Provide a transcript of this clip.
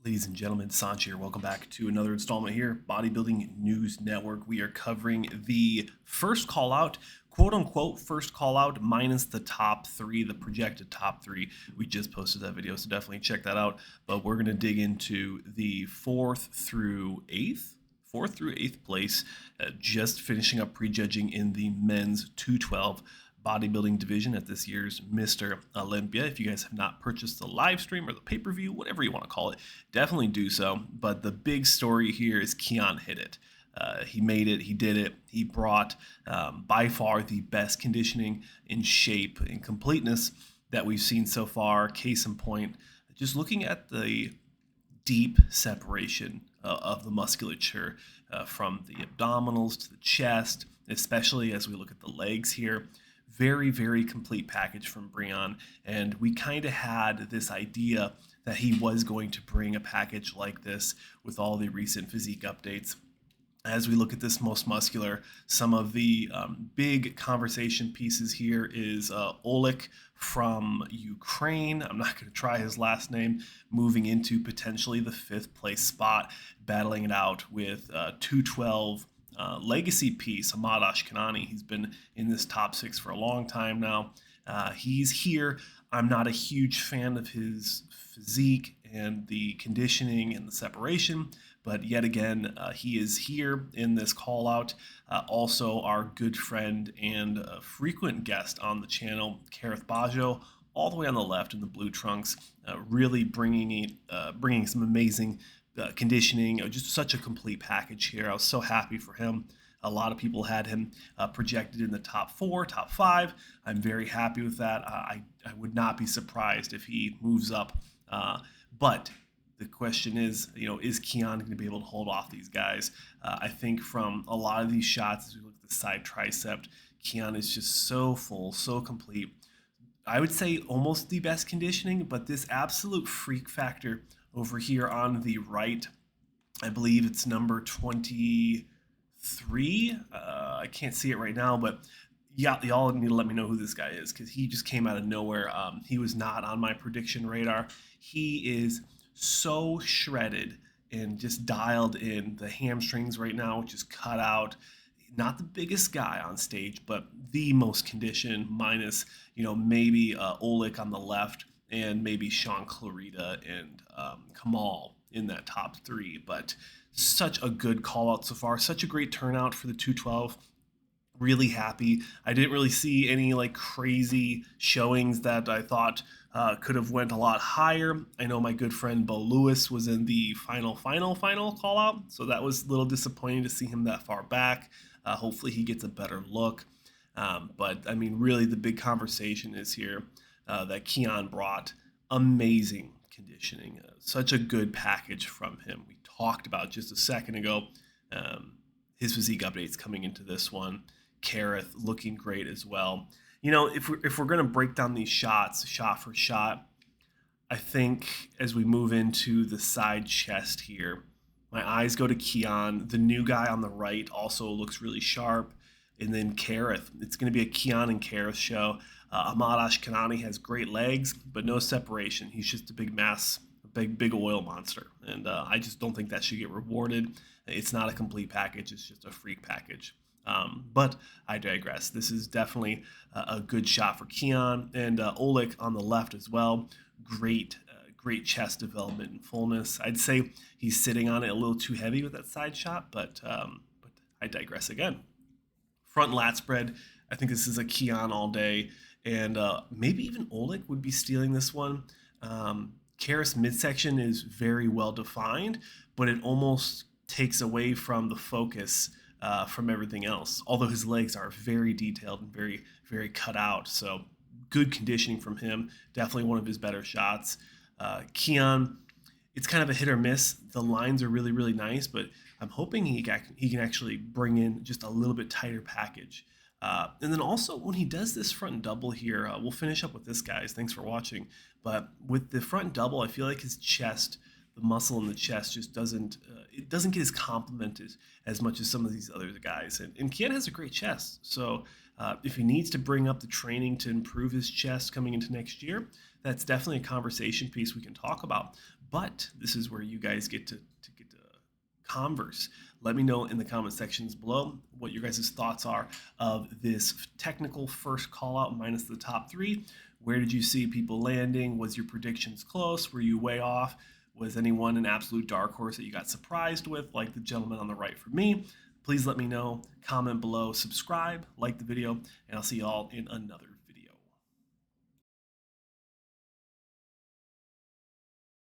Ladies and gentlemen, Sanch here. Welcome back to another installment here, Bodybuilding News Network. We are covering the first call out, quote unquote, first call out minus the top three, the projected top three. We just posted that video, so definitely check that out. But we're going to dig into the fourth through eighth place, just finishing up prejudging in the men's 212 bodybuilding division at this year's Mr. Olympia. If you guys have not purchased the live stream or the pay-per-view, whatever you want to call it, definitely do so. But the big story here is Keone hit it. He made it. He did it. He brought by far the best conditioning in shape and completeness that we've seen so far. Case in point, just looking at the deep separation of the musculature from the abdominals to the chest, especially as we look at the legs here. Very, very complete package from Breon, and we kind of had this idea that he was going to bring a package like this with all the recent physique updates. As we look at this most muscular, some of the big conversation pieces here is Oleg from Ukraine. I'm not going to try his last name, moving into potentially the 5th place spot, battling it out with 212 legacy piece, Ahmad Ashkenani. He's been in this top 6 for a long time now. He's here. I'm not a huge fan of his physique and the conditioning and the separation, but yet again, he is here in this call out. Also, our good friend and frequent guest on the channel, Kareth Bajo, all the way on the left in the blue trunks, really bringing some amazing conditioning, just such a complete package here. I was so happy for him. A lot of people had him projected in the top 4, top 5. I'm very happy with that. I would not be surprised if he moves up. But the question is, is Keone going to be able to hold off these guys? I think from a lot of these shots, as we look at the side tricep, Keone is just so full, so complete. I would say almost the best conditioning, but this absolute freak factor over here on the right, I believe it's number 23. I can't see it right now, but yeah, y'all need to let me know who this guy is because he just came out of nowhere. He was not on my prediction radar. He is so shredded and just dialed in. The hamstrings right now just cut out. Not the biggest guy on stage, but the most conditioned, minus maybe Oleg on the left and maybe Sean Clarita and Kamal in that top 3. But such a good call out so far. Such a great turnout for the 212. Really happy. I didn't really see any crazy showings that I thought could have went a lot higher. I know my good friend Bo Lewis was in the final call out, so that was a little disappointing to see him that far back. Hopefully he gets a better look. But I mean, really the big conversation is here that Keone brought amazing conditioning, such a good package from him. We talked about just a second ago his physique updates coming into this one. Kareth looking great as well. If we're going to break down these shots shot for shot, I think as we move into the side chest here, my eyes go to Keone. The new guy on the right also looks really sharp. And then Kareth. It's going to be a Keone and Kareth show. Ahmad Ashkenani has great legs, but no separation. He's just a big mass, a big oil monster. And I just don't think that should get rewarded. It's not a complete package. It's just a freak package. But I digress. This is definitely a good shot for Keone. And Oleg on the left as well. Great chest development and fullness. I'd say he's sitting on it a little too heavy with that side shot, but I digress again. Front lat spread, I think this is a Keone all day, and maybe even Oleg would be stealing this one. Kareth's midsection is very well defined, but it almost takes away from the focus from everything else, although his legs are very detailed and very, very cut out. So good conditioning from him, definitely one of his better shots. Keone, it's kind of a hit or miss. The lines are really, really nice, but I'm hoping he can actually bring in just a little bit tighter package. And then also when he does this front double here, we'll finish up with this, guys. Thanks for watching. But with the front double, I feel like his chest, the muscle in the chest just doesn't get as complimented as much as some of these other guys. And Keone has a great chest. So if he needs to bring up the training to improve his chest coming into next year, that's definitely a conversation piece we can talk about. But this is where you guys get to converse. Let me know in the comment sections below what your guys' thoughts are of this technical first call out minus the top three. Where did you see people landing? Was your predictions close? Were you way off? Was anyone an absolute dark horse that you got surprised with, like the gentleman on the right for me? Please let me know. Comment below, subscribe, like the video, and I'll see y'all in another